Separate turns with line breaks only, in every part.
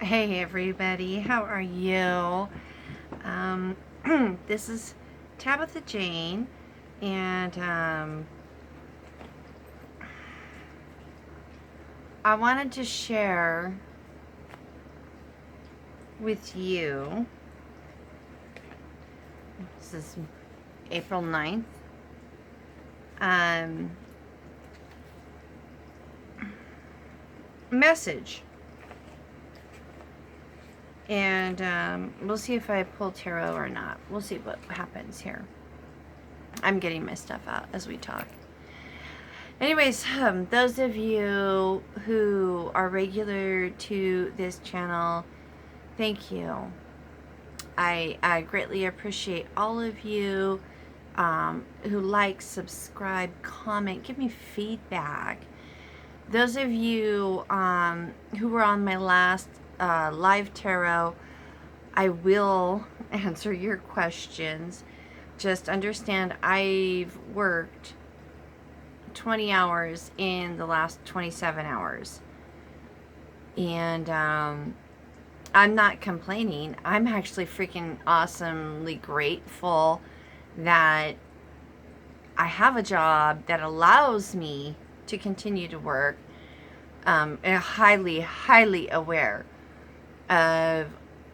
Hey everybody, how are you? Um, this is Tabitha Jane, and I wanted to share with you, this is April 9th, message. And we'll see if I pull tarot or not. We'll see what happens here. I'm getting my stuff out as we talk. Anyways, those of you who are regular to this channel, thank you. I greatly appreciate all of you who like, subscribe, comment, give me feedback. Those of you who were on my last live tarot, I will answer your questions. Just understand I've worked 20 hours in the last 27 hours. And I'm not complaining. I'm actually freaking awesomely grateful that I have a job that allows me to continue to work. And highly, highly aware of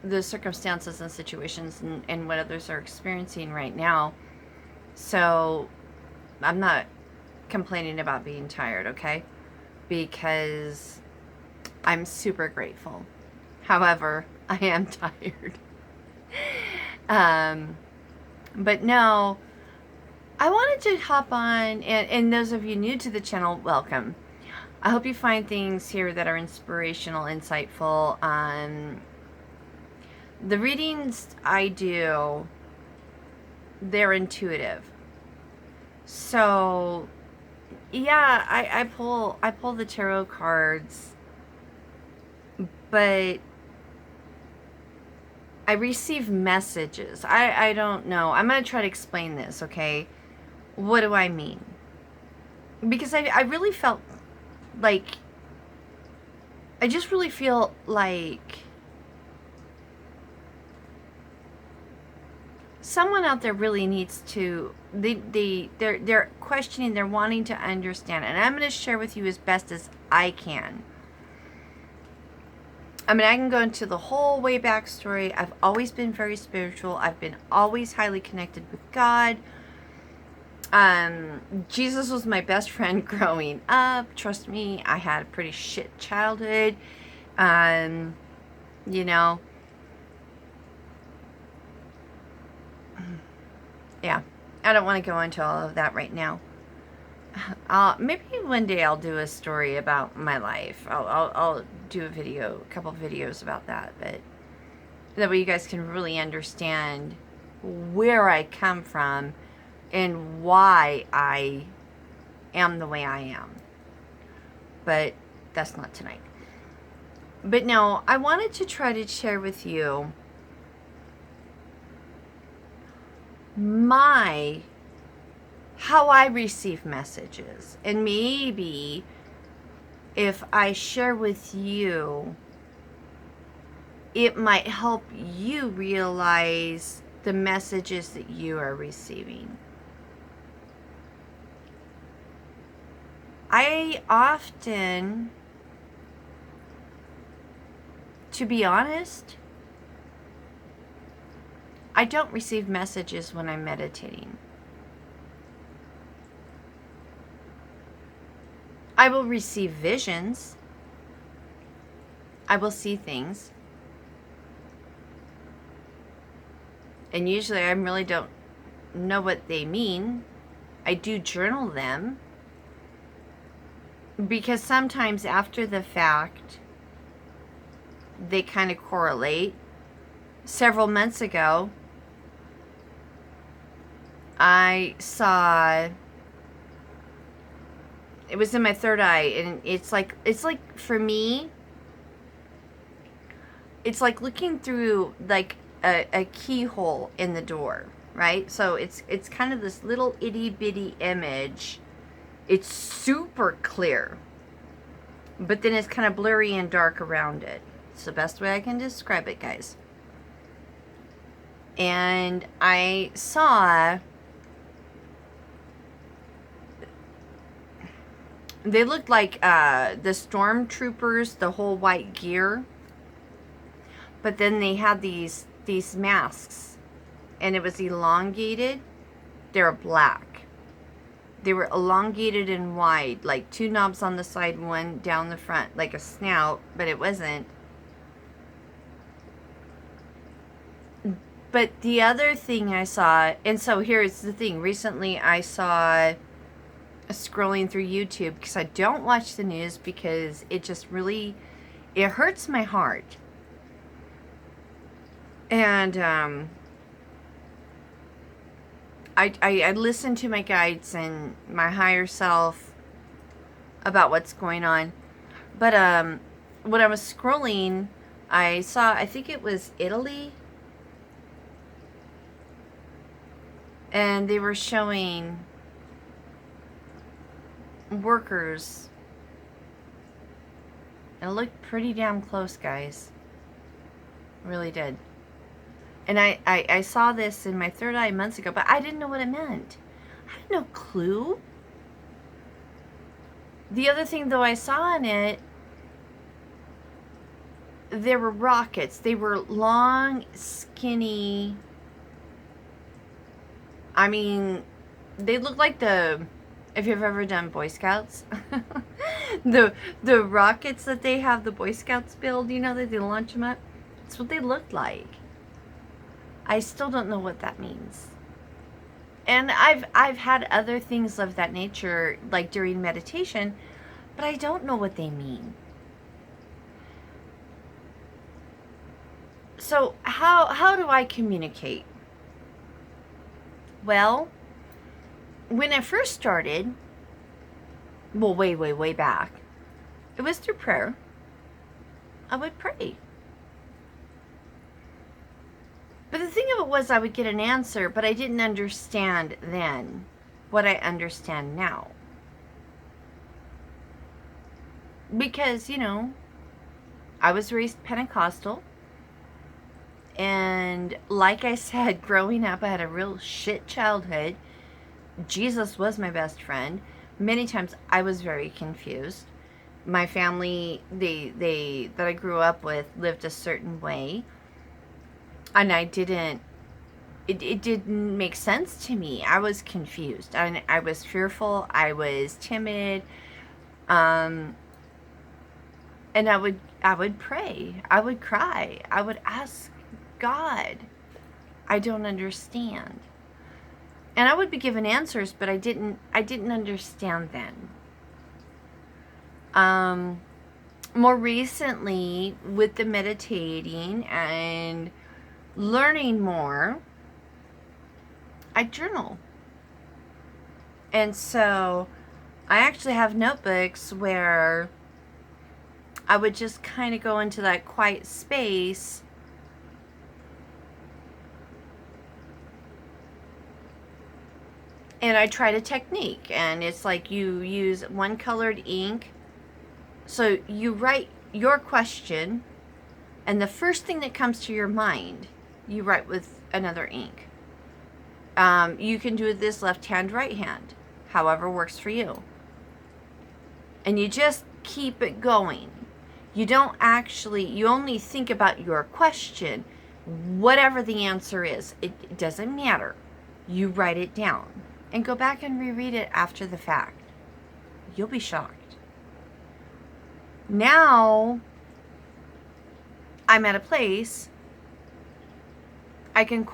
the circumstances and situations and what others are experiencing right now. So I'm not complaining about being tired, okay? Because I'm super grateful. However, I am tired. But no, I wanted to hop on, and those of you new to the channel, welcome. I hope you find things here that are inspirational, insightful. The readings I do, they're intuitive. So, yeah, I pull the tarot cards, but I receive messages. I don't know. I'm going to try to explain this, okay? What do I mean? Because I really felt like, I just really feel like someone out there really needs to, they're questioning, they're wanting to understand. And I'm going to share with you as best as I can. I mean, I can go into the whole way back story. I've always been very spiritual. I've been always highly connected with God. Jesus was my best friend growing up. Trust me, I had a pretty shit childhood. You know. Yeah, I don't want to go into all of that right now. Maybe one day I'll do a story about my life. I'll do a couple videos about that, but that way you guys can really understand where I come from and why I am the way I am. But that's not tonight. But no, I wanted to try to share with you how I receive messages. And maybe if I share with you, it might help you realize the messages that you are receiving. I often, to be honest, I don't receive messages when I'm meditating. I will receive visions. I will see things. And usually I really don't know what they mean. I do journal them. Because sometimes after the fact, they kind of correlate. Several months ago, I saw, it was in my third eye, and it's like for me, it's like looking through like a keyhole in the door, right? So it's kind of this little itty bitty image. It's super clear, but then it's kind of blurry and dark around it. It's the best way I can describe it, guys. And I saw, they looked like the stormtroopers, the whole white gear. But then they had these masks, and it was elongated. They were black. They were elongated and wide, like 2 knobs on the side, 1 down the front, like a snout, but it wasn't. But the other thing I saw, and so here's the thing. Recently I saw, scrolling through YouTube, because I don't watch the news because it just really, it hurts my heart. And I listen to my guides and my higher self about what's going on. But when I was scrolling, I saw, I think it was Italy, and they were showing workers. It looked pretty damn close, guys. It really did. And I saw this in my third eye months ago, but I didn't know what it meant. I had no clue. The other thing, though, I saw in it, there were rockets. They were long, skinny. I mean, they look like if you've ever done Boy Scouts, the rockets that they have the Boy Scouts build, you know, that they launch them up. That's what they looked like. I still don't know what that means. And I've had other things of that nature, like during meditation, but I don't know what they mean. So how do I communicate? Well, when I first started, well, way back, it was through prayer. I would pray. But the thing of it was, I would get an answer, but I didn't understand then what I understand now. Because, you know, I was raised Pentecostal. And like I said, growing up, I had a real shit childhood. Jesus was my best friend. Many times I was very confused. My family, they that I grew up with lived a certain way. And it didn't make sense to me. I was confused. I was fearful. I was timid. And I would pray. I would cry. I would ask God, I don't understand. And I would be given answers, but I didn't understand then. More recently, with the meditating and learning more, I journal. And so I actually have notebooks where I would just kind of go into that quiet space and I tried a technique, and it's like you use one colored ink. So you write your question, and the first thing that comes to your mind, you write with another ink. You can do this left hand, right hand, however works for you. And you just keep it going. You only think about your question, whatever the answer is. It doesn't matter. You write it down and go back and reread it after the fact. You'll be shocked. Now, I'm at a place I can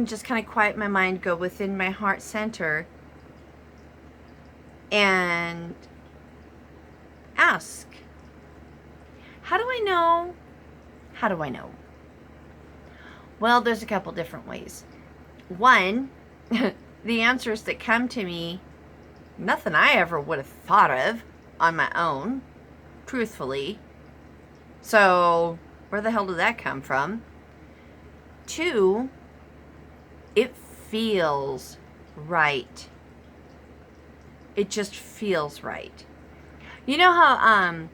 just kind of quiet my mind, go within my heart center, and ask, how do I know? How do I know? Well, there's a couple different ways. One, the answers that come to me, nothing I ever would have thought of on my own, truthfully. So, where the hell did that come from? Two, it feels right. It just feels right. You know how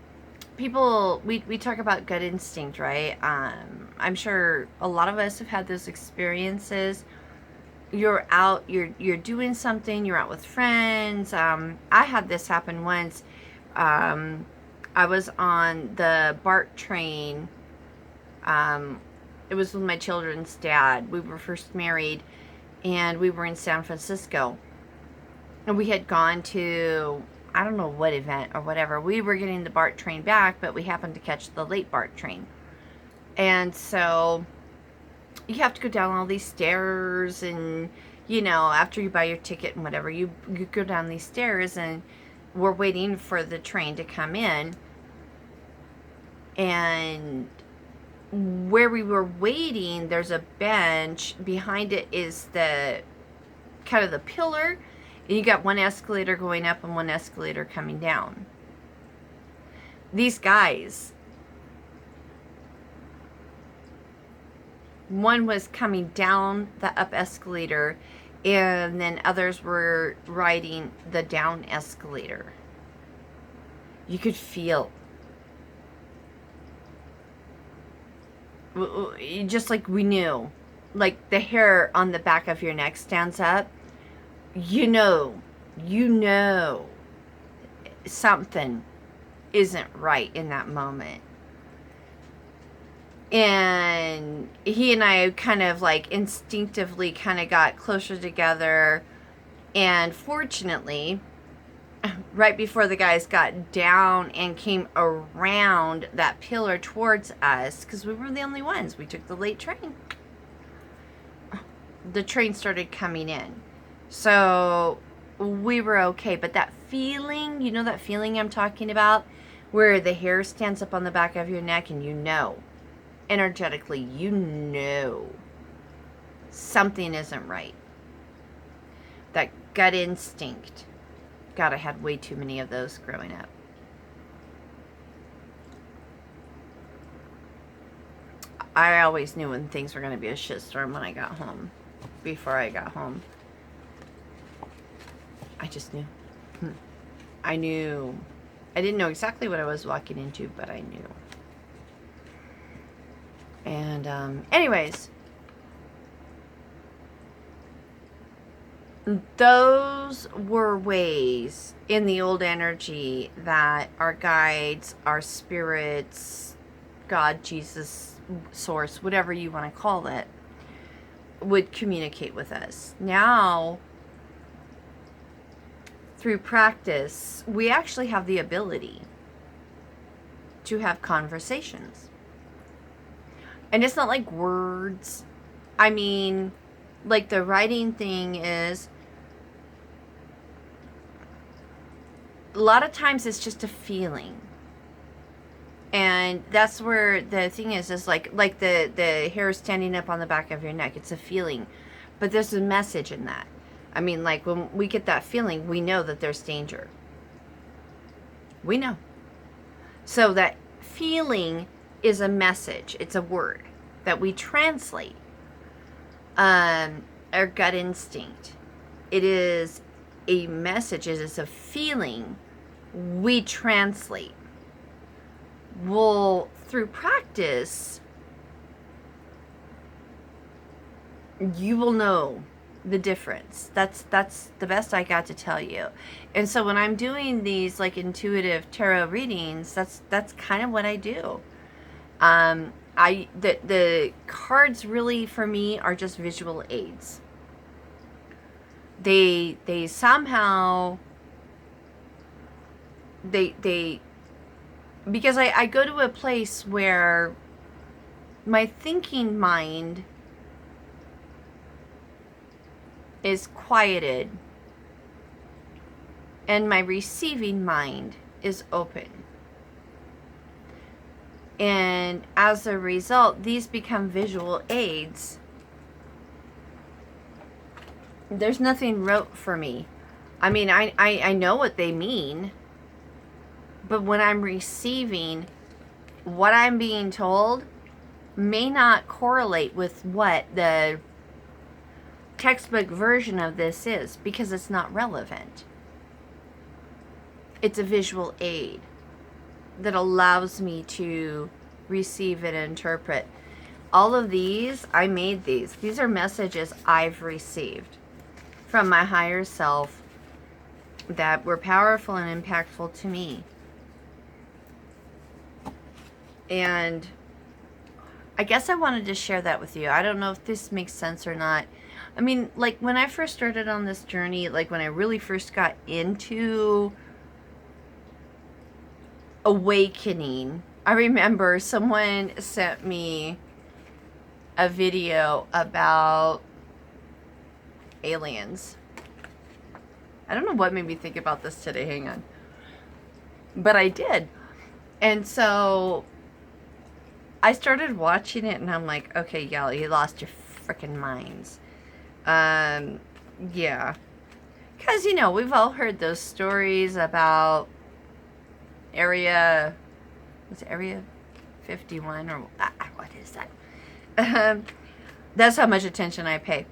people, we talk about gut instinct, right? I'm sure a lot of us have had those experiences. You're out, you're doing something, you're out with friends. I had this happen once. I was on the BART train. It was with my children's dad. We were first married, and we were in San Francisco. And we had gone to, I don't know what event or whatever. We were getting the BART train back, but we happened to catch the late BART train. And so you have to go down all these stairs, and, you know, after you buy your ticket and whatever, you go down these stairs, and we're waiting for the train to come in. And where we were waiting, there's a bench. Behind it is the kind of the pillar, and you got one escalator going up and one escalator coming down. These guys, one was coming down the up escalator, and then others were riding the down escalator. You could feel, just like we knew, like the hair on the back of your neck stands up. You know something isn't right in that moment. And he and I kind of like instinctively kind of got closer together. And fortunately, right before the guys got down and came around that pillar towards us, because we were the only ones, we took the late train. The train started coming in. So we were okay. But that feeling, you know that feeling I'm talking about? Where the hair stands up on the back of your neck, and you know, energetically, you know something isn't right. That gut instinct. God, I had way too many of those growing up. I always knew when things were going to be a shitstorm when I got home. Before I got home. I just knew. I knew. I didn't know exactly what I was walking into, but I knew. And anyways, those were ways in the old energy that our guides, our spirits, God, Jesus, source, whatever you want to call it, would communicate with us. Now, through practice, we actually have the ability to have conversations. And it's not like words. I mean, like the writing thing is, a lot of times it's just a feeling. And that's where the thing is like the hair standing up on the back of your neck. It's a feeling. But there's a message in that. I mean, like when we get that feeling, we know that there's danger. We know. So that feeling is a message. It's a word that we translate. Our gut instinct. It is a message. It is a feeling we translate. Well, through practice, you will know the difference. That's the best I got to tell you. And so when I'm doing these like intuitive tarot readings, that's kind of what I do. The cards really for me are just visual aids. They somehow they because I go to a place where my thinking mind is quieted and my receiving mind is open. And as a result, these become visual aids. There's nothing rote for me. I mean, I know what they mean. But when I'm receiving, what I'm being told may not correlate with what the textbook version of this is, because it's not relevant. It's a visual aid. that allows me to receive and interpret. All of these, I made these. These are messages I've received from my higher self that were powerful and impactful to me. And I guess I wanted to share that with you. I don't know if this makes sense or not. I mean, like when I first started on this journey, like when I really first got into awakening, I remember someone sent me a video about aliens. I don't know what made me think about this today. Hang on. But I did. And so I started watching it and I'm like, okay, y'all, you lost your freaking minds. Yeah. Because, you know, we've all heard those stories about Area 51 or what is that? That's how much attention I pay.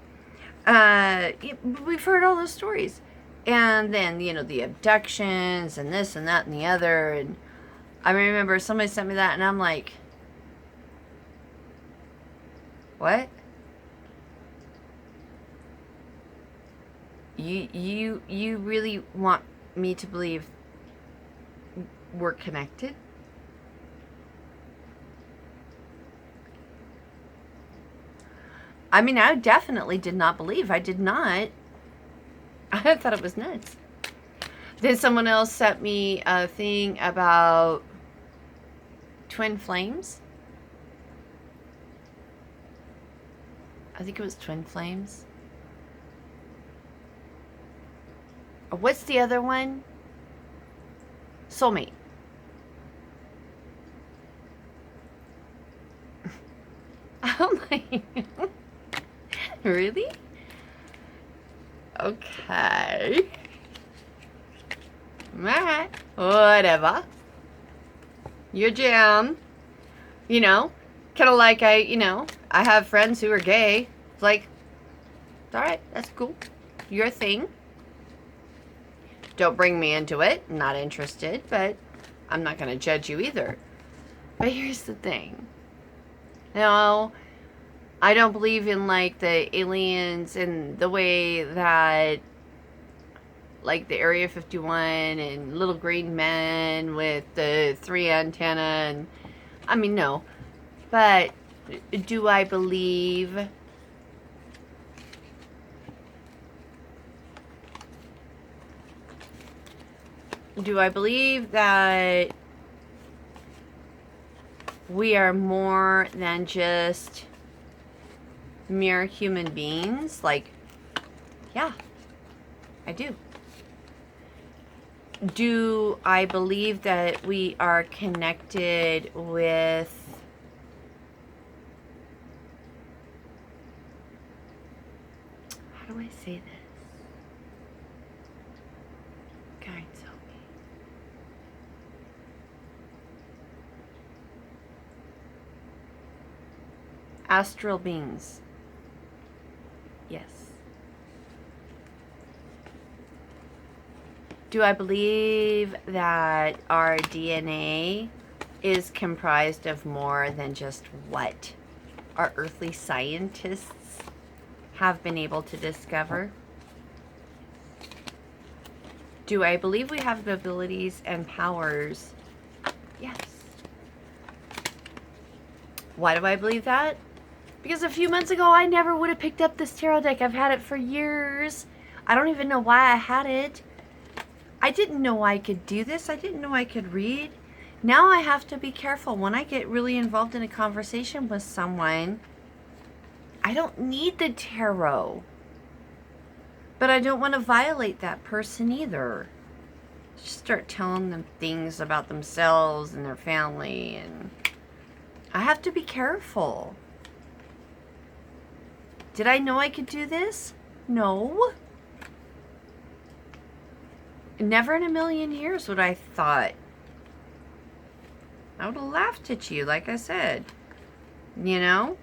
We've heard all those stories. And then, you know, the abductions and this and that and the other. And I remember somebody sent me that and I'm like, what? You really want me to believe we're connected? I mean, I definitely did not believe. I did not. I thought it was nuts. Then someone else sent me a thing about twin flames. I think it was twin flames. What's the other one? Soulmate. I'm like, really? Okay. Alright. Whatever. Your jam. You know? Kind of like I have friends who are gay. It's like, alright, that's cool. Your thing. Don't bring me into it. Not interested, but I'm not going to judge you either. But here's the thing. No, I don't believe in like the aliens and the way that like the Area 51 and little green men with the 3 antenna and I mean no. But do I believe that we are more than just mere human beings? Like, yeah, I do. Do I believe that we are connected with how do I say this? Guides, help me. Astral beings. Yes. Do I believe that our DNA is comprised of more than just what our earthly scientists have been able to discover? Do I believe we have the abilities and powers? Yes. Why do I believe that? Because a few months ago, I never would have picked up this tarot deck. I've had it for years. I don't even know why I had it. I didn't know I could do this. I didn't know I could read. Now I have to be careful. When I get really involved in a conversation with someone, I don't need the tarot. But I don't want to violate that person either. Just start telling them things about themselves and their family, and I have to be careful. Did I know I could do this? No. Never in a million years would I thought. I would have laughed at you, like I said. You know?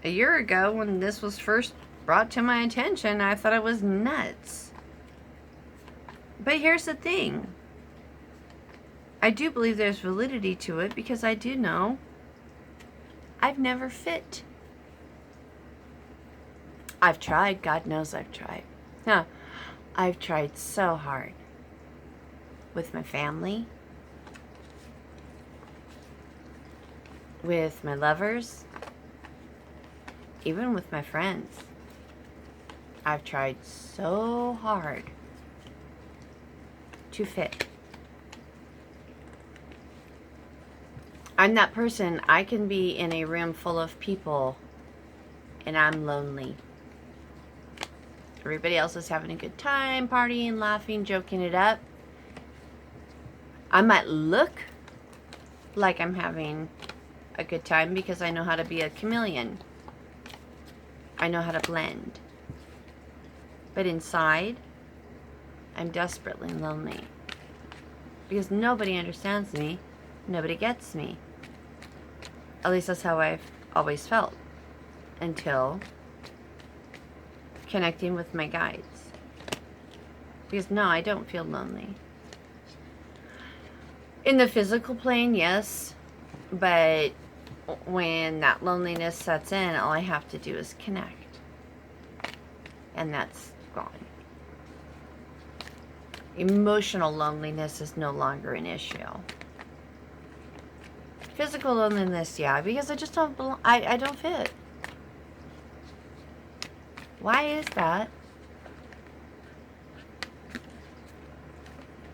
A year ago, when this was first brought to my attention, I thought it was nuts. But here's the thing. I do believe there's validity to it because I do know I've never fit. I've tried. God knows I've tried. Huh. I've tried so hard with my family, with my lovers, even with my friends. I've tried so hard to fit. I'm that person. I can be in a room full of people and I'm lonely. Everybody else is having a good time, partying, laughing, joking it up. I might look like I'm having a good time because I know how to be a chameleon. I know how to blend. But inside, I'm desperately lonely. Because nobody understands me. Nobody gets me. At least that's how I've always felt. Until connecting with my guides. Because no, I don't feel lonely. In the physical plane, yes. But when that loneliness sets in, all I have to do is connect. And that's gone. Emotional loneliness is no longer an issue. Physical loneliness, yeah, because I just don't belong. I don't fit. Why is that?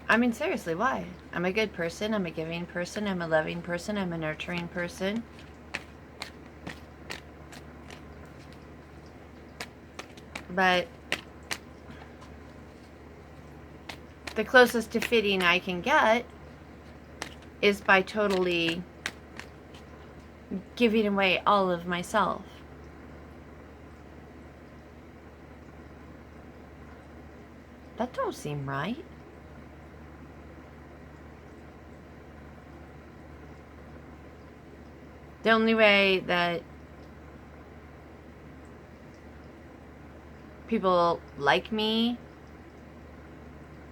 I mean, seriously, why? I'm a good person. I'm a giving person. I'm a loving person. I'm a nurturing person. But the closest to fitting I can get is by totally giving away all of myself. That don't seem right. The only way that people like me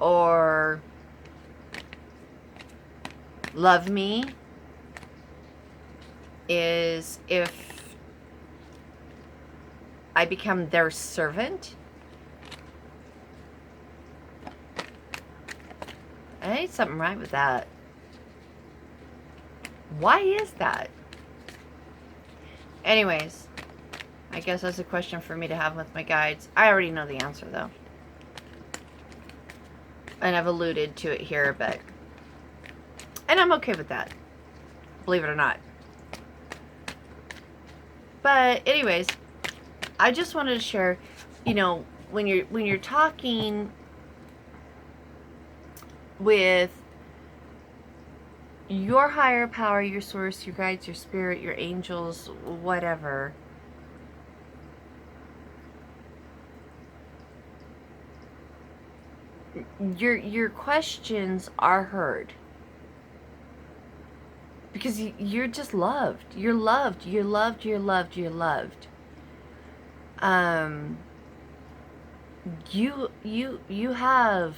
or love me is if I become their servant. Ain't something right with that. Why is that? Anyways, I guess that's a question for me to have with my guides. I already know the answer though. And I've alluded to it here, but... And I'm okay with that. Believe it or not. But anyways, I just wanted to share, you know, when you're talking with your higher power, your source, your guides, your spirit, your angels, whatever, your questions are heard. Because you're just loved. You're loved. You're loved. You're loved. You're loved. You have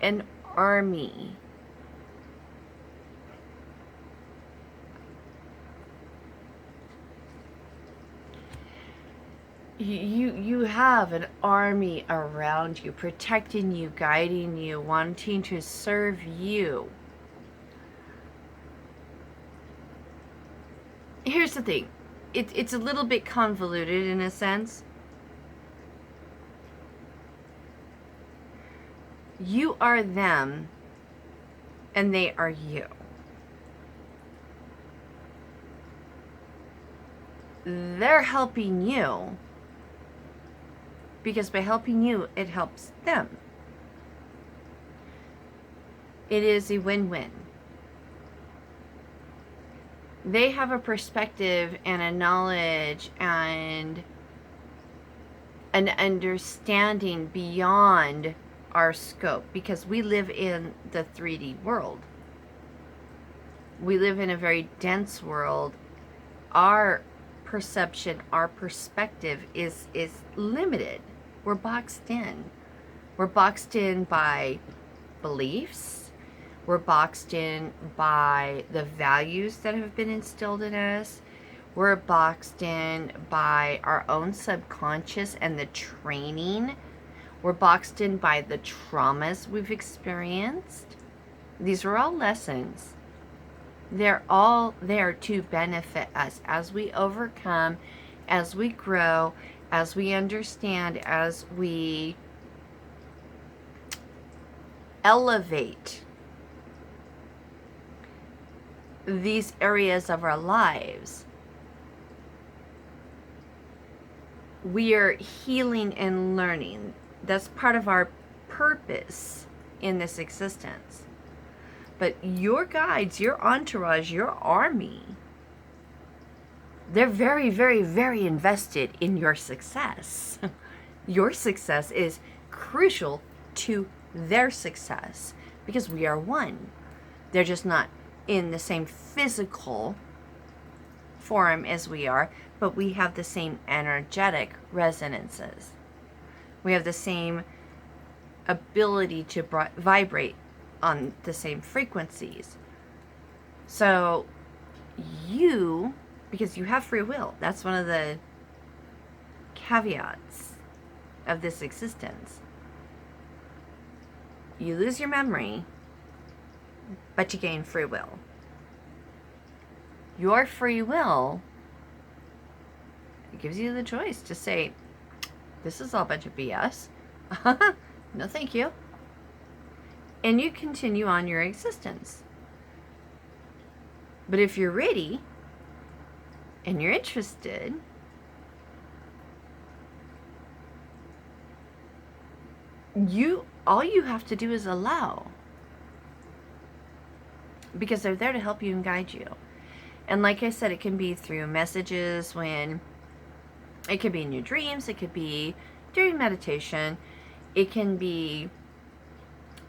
an army. You have an army around you, protecting you, guiding you, wanting to serve you. Here's the thing. It's a little bit convoluted in a sense. You are them, and they are you. They're helping you, because by helping you, it helps them. It is a win-win. They have a perspective and a knowledge and an understanding beyond our scope, because we live in the 3D world. We live in a very dense world. Our perception, our perspective is limited. We're boxed in. We're boxed in by beliefs. We're boxed in by the values that have been instilled in us. We're boxed in by our own subconscious and the training. We're boxed in by the traumas we've experienced. These are all lessons. They're all there to benefit us as we overcome, as we grow, as we understand, as we elevate these areas of our lives. We are healing and learning. That's part of our purpose in this existence. But your guides, your entourage, your army, they're very, very, very invested in your success. Your success is crucial to their success because we are one. They're just not in the same physical form as we are, but we have the same energetic resonances. We have the same ability to vibrate on the same frequencies. So you, because you have free will, that's one of the caveats of this existence. You lose your memory, but you gain free will. Your free will, it gives you the choice to say, this is all a bunch of BS. No, thank you. And you continue on your existence. But if you're ready and you're interested, all you have to do is allow. Because they're there to help you and guide you. And like I said, it can be through messages it could be in your dreams, it could be during meditation, it can be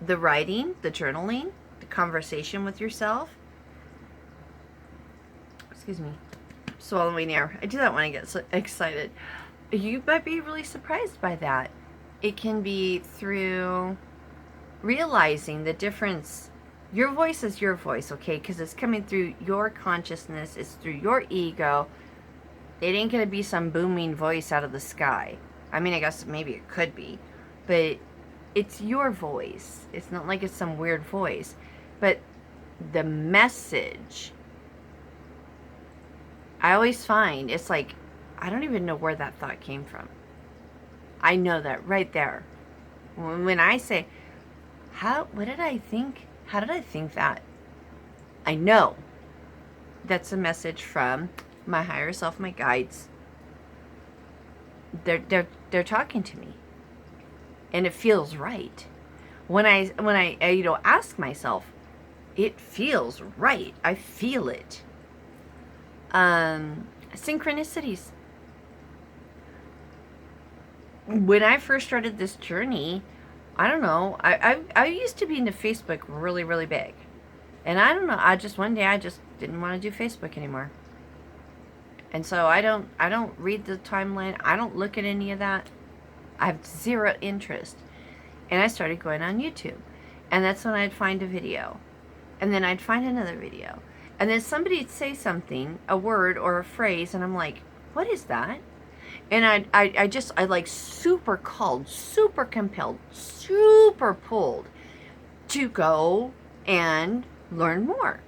the writing, the journaling, the conversation with yourself. Excuse me, swallowing air. I do that when I get so excited. You might be really surprised by that. It can be through realizing the difference. Your voice is your voice, okay? Because it's coming through your consciousness. It's through your ego. It ain't going to be some booming voice out of the sky. I mean, I guess maybe it could be. But it's your voice. It's not like it's some weird voice. But the message, I always find, it's like, I don't even know where that thought came from. I know that right there. When I say, what did I think? How did I think that? I know that's a message from my higher self, my guides. They're talking to me, and it feels right. When I ask myself, it feels right. I feel it. Synchronicities. When I first started this journey, I don't know, I used to be into Facebook really, really big. And I don't know, one day I just didn't want to do Facebook anymore. And so I don't read the timeline. I don't look at any of that. I have zero interest. And I started going on YouTube. And that's when I'd find a video. And then I'd find another video. And then somebody'd say something, a word or a phrase, and I'm like, what is that? And I like super called, super compelled, super pulled to go and learn more.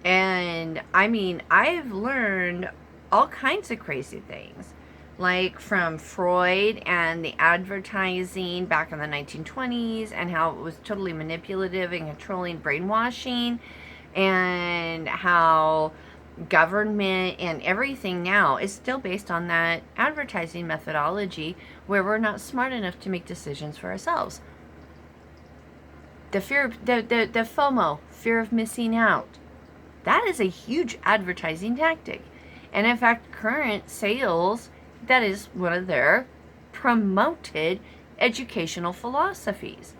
And I mean, I've learned all kinds of crazy things, like from Freud and the advertising back in the 1920s and how it was totally manipulative and controlling, brainwashing, and how government and everything now is still based on that advertising methodology where we're not smart enough to make decisions for ourselves. The fear of the FOMO, fear of missing out. That is a huge advertising tactic. And in fact, current sales, that is one of their promoted educational philosophies.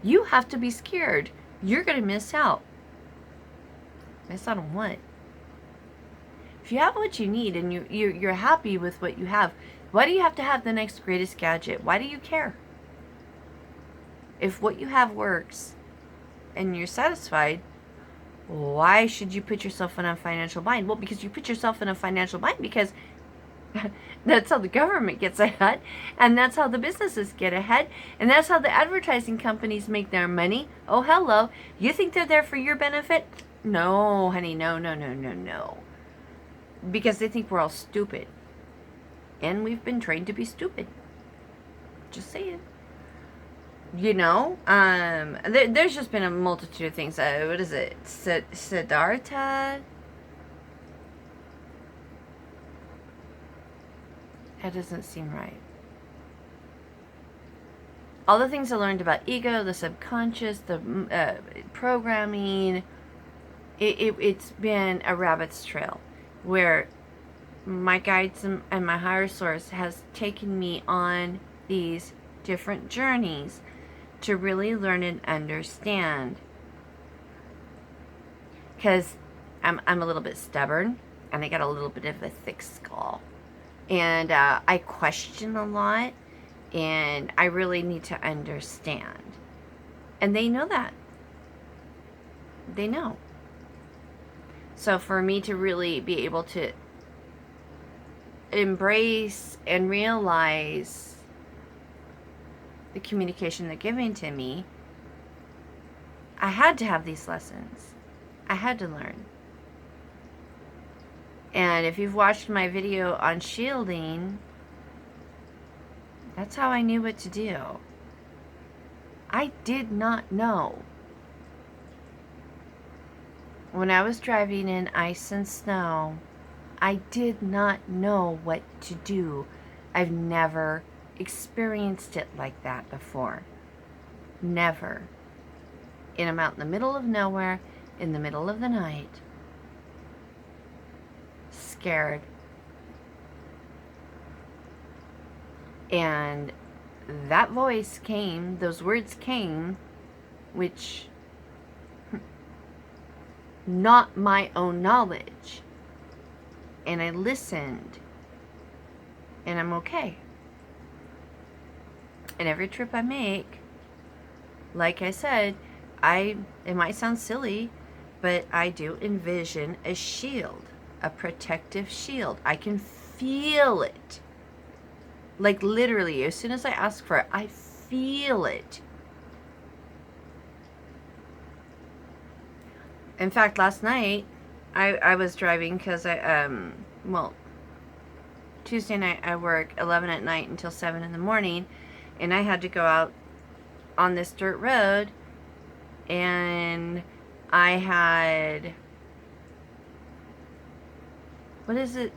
You have to be scared. You're going to miss out. Miss out on what? If you have what you need and you're happy with what you have, why do you have to have the next greatest gadget? Why do you care? If what you have works, and you're satisfied, why should you put yourself in a financial bind? Well, because you put yourself in a financial bind because that's how the government gets ahead, and that's how the businesses get ahead, and that's how the advertising companies make their money. Oh, hello. You think they're there for your benefit? No, honey, no, no, no, no, no. Because they think we're all stupid. And we've been trained to be stupid. Just saying. You know, there's just been a multitude of things. What is it? Siddhartha? That doesn't seem right. All the things I learned about ego, the subconscious, the programming, it's been a rabbit's trail where my guides and my higher source has taken me on these different journeys to really learn and understand. Because I'm a little bit stubborn, and I got a little bit of a thick skull. And I question a lot, and I really need to understand. And they know that. They know. So for me to really be able to embrace and realize the communication they're giving to me, I had to have these lessons. I had to learn. And if you've watched my video on shielding, that's how I knew what to do. I did not know. When I was driving in ice and snow, I did not know what to do. I've never experienced it like that before. Never. And I'm out in the middle of nowhere, in the middle of the night, scared. And that voice came, those words came, which, not my own knowledge. And I listened, and I'm okay. And every trip I make, like I said, it might sound silly, but I do envision a shield, a protective shield. I can feel it. Like literally, as soon as I ask for it, I feel it. In fact, last night, I was driving because Tuesday night I work 11 at night until 7 in the morning, and I had to go out on this dirt road, and I had, what is it?